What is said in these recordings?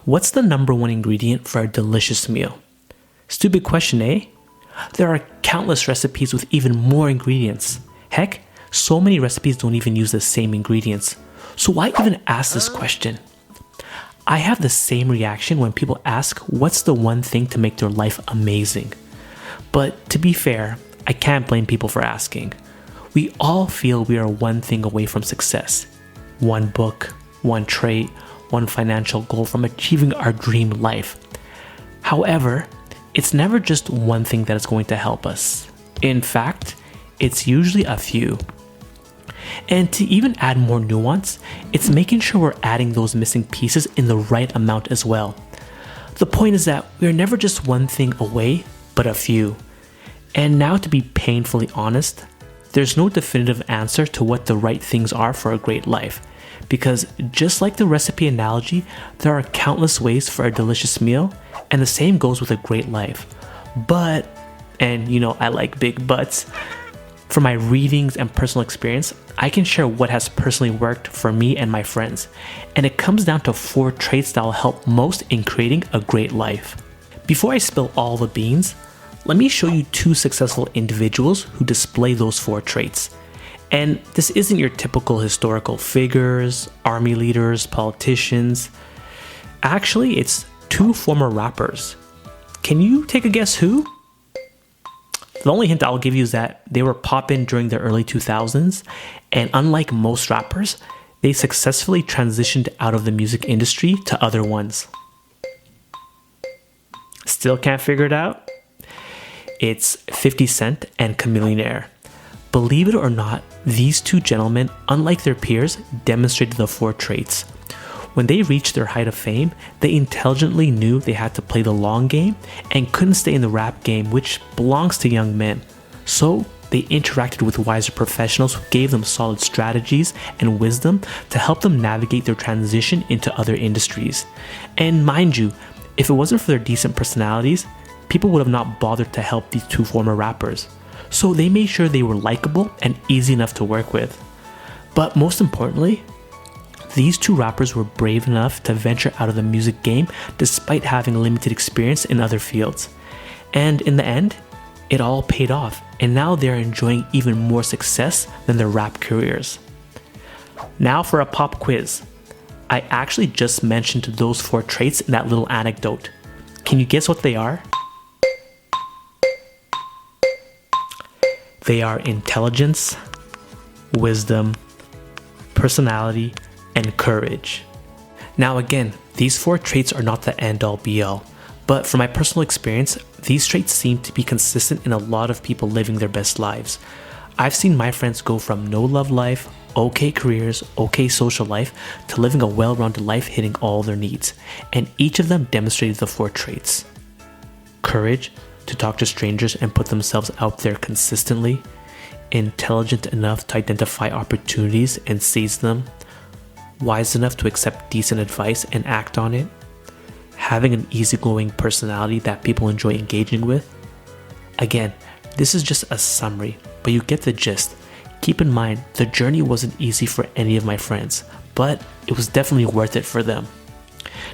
What's the number one ingredient for a delicious meal? Stupid question, eh? There are countless recipes with even more ingredients. Heck, so many recipes don't even use the same ingredients. So why even ask this question? I have the same reaction when people ask what's the one thing to make their life amazing. But to be fair, I can't blame people for asking. We all feel we are one thing away from success. One book, one trait, one financial goal from achieving our dream life. However, it's never just one thing that is going to help us. In fact, it's usually a few. And to even add more nuance, it's making sure we're adding those missing pieces in the right amount as well. The point is that we're never just one thing away, but a few. And now, to be painfully honest, there's no definitive answer to what the right things are for a great life. Because just like the recipe analogy, there are countless ways for a delicious meal, and the same goes with a great life. But, and you know I like big buts, from my readings and personal experience, I can share what has personally worked for me and my friends. And it comes down to 4 traits that will help most in creating a great life. Before I spill all the beans, let me show you 2 successful individuals who display those 4 traits. And this isn't your typical historical figures, army leaders, politicians. Actually, it's 2 former rappers. Can you take a guess who? The only hint I'll give you is that they were poppin' during the early 2000s, and unlike most rappers, they successfully transitioned out of the music industry to other ones. Still can't figure it out? It's 50 Cent and Chamillionaire. Believe it or not, these 2 gentlemen, unlike their peers, demonstrated the 4 traits. When they reached their height of fame, they intelligently knew they had to play the long game and couldn't stay in the rap game, which belongs to young men. So they interacted with wiser professionals who gave them solid strategies and wisdom to help them navigate their transition into other industries. And mind you, if it wasn't for their decent personalities, people would have not bothered to help these 2 former rappers. So they made sure they were likable and easy enough to work with. But most importantly, these 2 rappers were brave enough to venture out of the music game despite having limited experience in other fields. And in the end, it all paid off, and now they're enjoying even more success than their rap careers. Now for a pop quiz. I actually just mentioned those 4 traits in that little anecdote. Can you guess what they are? They are intelligence, wisdom, personality, and courage. Now again, these 4 traits are not the end all be all, but from my personal experience, these traits seem to be consistent in a lot of people living their best lives. I've seen my friends go from no love life, okay careers, okay social life, to living a well-rounded life hitting all their needs, and each of them demonstrated the 4 traits. Courage, to talk to strangers and put themselves out there consistently, intelligent enough to identify opportunities and seize them, wise enough to accept decent advice and act on it, having an easygoing personality that people enjoy engaging with. Again, this is just a summary, but you get the gist. Keep in mind, the journey wasn't easy for any of my friends, but it was definitely worth it for them.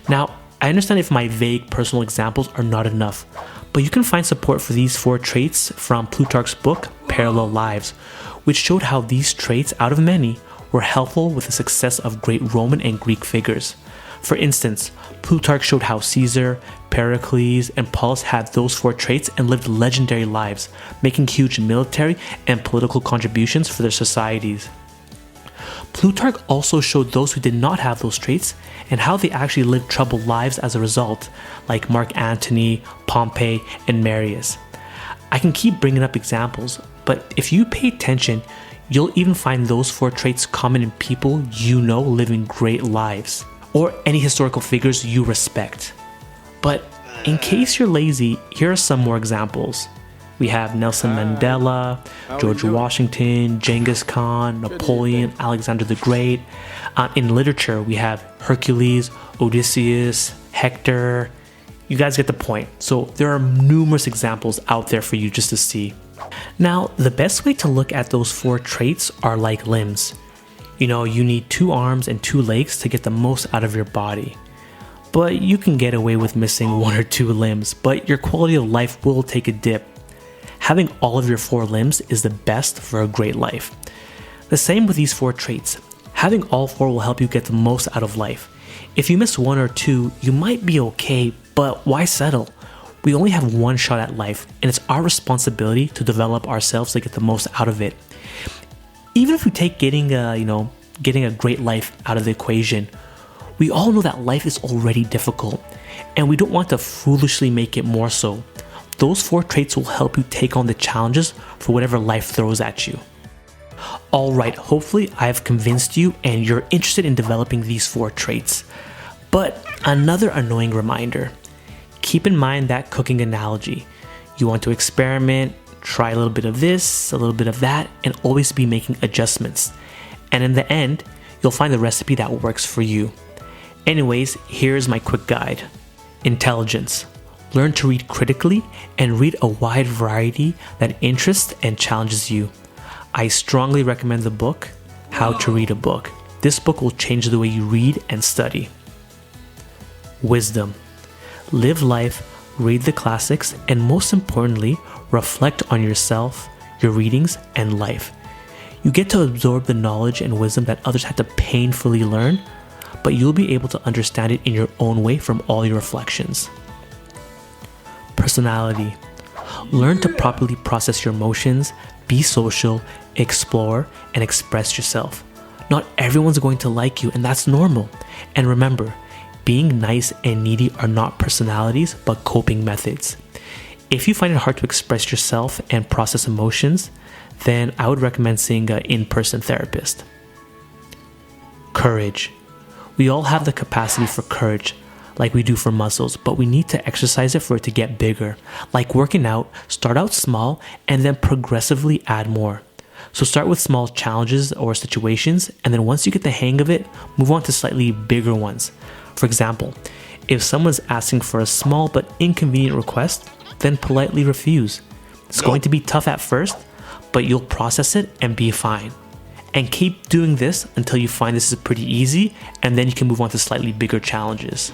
Now, I understand if my vague personal examples are not enough, but you can find support for these 4 traits from Plutarch's book, Parallel Lives, which showed how these traits, out of many, were helpful with the success of great Roman and Greek figures. For instance, Plutarch showed how Caesar, Pericles, and Paulus had those 4 traits and lived legendary lives, making huge military and political contributions for their societies. Plutarch also showed those who did not have those traits and how they actually lived troubled lives as a result, like Mark Antony, Pompey, and Marius. I can keep bringing up examples, but if you pay attention, you'll even find those 4 traits common in people you know living great lives, or any historical figures you respect. But in case you're lazy, here are some more examples. We have Nelson Mandela, George Washington, Genghis Khan, Napoleon, Alexander the Great. In literature, we have Hercules, Odysseus, Hector. You guys get the point. So there are numerous examples out there for you just to see. Now, the best way to look at those 4 traits are like limbs. You know, you need 2 arms and 2 legs to get the most out of your body. but you can get away with missing 1 or 2 limbs, but your quality of life will take a dip. Having all of your 4 limbs is the best for a great life. The same with these 4 traits. Having all 4 will help you get the most out of life. If you miss 1 or 2, you might be okay, but why settle? We only have 1 shot at life, and it's our responsibility to develop ourselves to get the most out of it. Even if we take getting a great life out of the equation, we all know that life is already difficult, and we don't want to foolishly make it more so. Those 4 traits will help you take on the challenges for whatever life throws at you. Alright, hopefully I have convinced you and you're interested in developing these 4 traits. But another annoying reminder, keep in mind that cooking analogy. You want to experiment, try a little bit of this, a little bit of that, and always be making adjustments. And in the end, you'll find the recipe that works for you. Anyways, here's my quick guide. Intelligence. Learn to read critically and read a wide variety that interests and challenges you. I strongly recommend the book, How to Read a Book. This book will change the way you read and study. Wisdom. Live life, read the classics, and most importantly, reflect on yourself, your readings, and life. You get to absorb the knowledge and wisdom that others had to painfully learn, but you'll be able to understand it in your own way from all your reflections. Personality. Learn to properly process your emotions, be social, explore, and express yourself. Not everyone's going to like you, and that's normal. And remember, being nice and needy are not personalities, but coping methods. If you find it hard to express yourself and process emotions, then I would recommend seeing an in-person therapist. Courage. We all have the capacity for courage, like we do for muscles, but we need to exercise it for it to get bigger. Like working out, start out small and then progressively add more. So start with small challenges or situations, and then once you get the hang of it, move on to slightly bigger ones. For example, if someone's asking for a small but inconvenient request, then politely refuse. It's going to be tough at first, but you'll process it and be fine. And keep doing this until you find this is pretty easy, and then you can move on to slightly bigger challenges.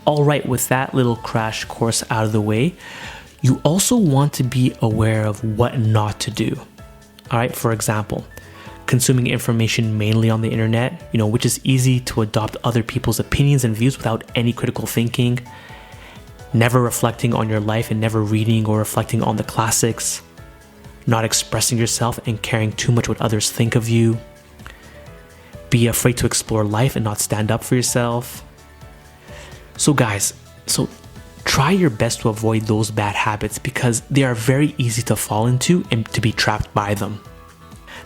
Alright, with that little crash course out of the way, you also want to be aware of what not to do. Alright, for example, consuming information mainly on the internet, which is easy to adopt other people's opinions and views without any critical thinking, never reflecting on your life and never reading or reflecting on the classics, not expressing yourself and caring too much what others think of you, be afraid to explore life and not stand up for yourself. So guys, try your best to avoid those bad habits because they are very easy to fall into and to be trapped by them.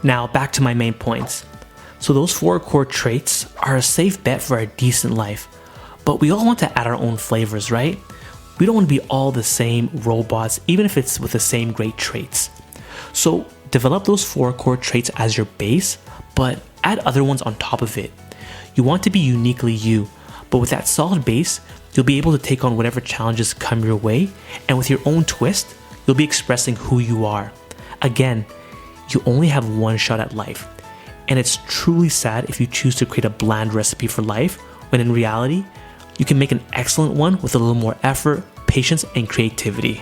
Now back to my main points. So those 4 core traits are a safe bet for a decent life, but we all want to add our own flavors, right? We don't want to be all the same robots, even if it's with the same great traits. So develop those 4 core traits as your base, but add other ones on top of it. You want to be uniquely you, but with that solid base, you'll be able to take on whatever challenges come your way, and with your own twist, you'll be expressing who you are. Again, you only have 1 shot at life, and it's truly sad if you choose to create a bland recipe for life, when in reality, you can make an excellent one with a little more effort, patience, and creativity.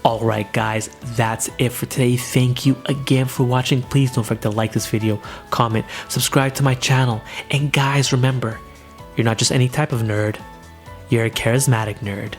Alright guys, that's it for today. Thank you again for watching. Please don't forget to like this video, comment, subscribe to my channel, and guys remember, you're not just any type of nerd, you're a charismatic nerd.